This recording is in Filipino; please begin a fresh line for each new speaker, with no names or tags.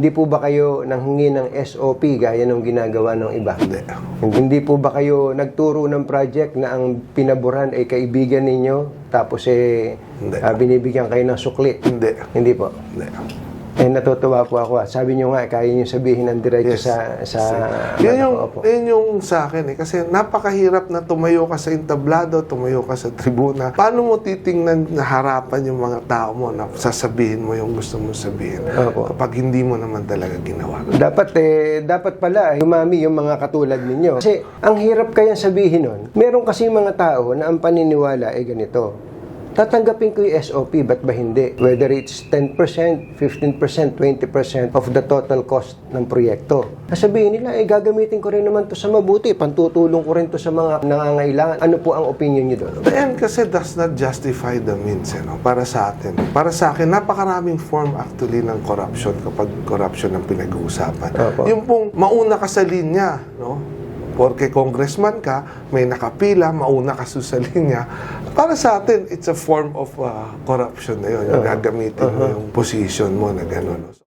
Hindi po ba kayo nanghingi ng SOP gaya ng ginagawa ng iba?
Hindi.
Hindi po ba kayo nagturo ng project na ang pinaboran ay kaibigan ninyo tapos
Hindi.
Binibigyan kayo ng sukli?
Hindi.
Hindi po.
Hindi.
Natutuwa po ako. Sabi nyo nga, kaya nyo sabihin ng diretso
Yes.
sa
Yun yung sa akin kasi napakahirap na tumayo ka sa entablado, tumayo ka sa tribuna. Paano mo titingnan na harapan yung mga tao mo na sasabihin mo yung gusto mo sabihin
Opo.
kapag hindi mo naman talaga ginawa?
Dapat pala humami yung mga katulad ninyo. Kasi ang hirap kayang sabihin nun. Meron kasi mga tao na ang paniniwala ay ganito. Tatanggapin ko yung SOP, ba't ba hindi? Whether it's 10%, 15%, 20% of the total cost ng proyekto. Sasabihin nila, gagamitin ko rin naman to sa mabuti, pantutulong ko rin to sa mga nangangailangan. Ano po ang opinion nyo doon?
The end kasi does not justify the means, para sa atin. Para sa akin, napakaraming form actually ng corruption kapag corruption ang pinag-uusapan.
Opo.
Yung pong mauna ka sa linya, Porque congressman ka, may nakapila, mauna ka sa linya. Para sa atin, it's a form of corruption na yun. Yung gagamitin mo yung position mo na gano'n.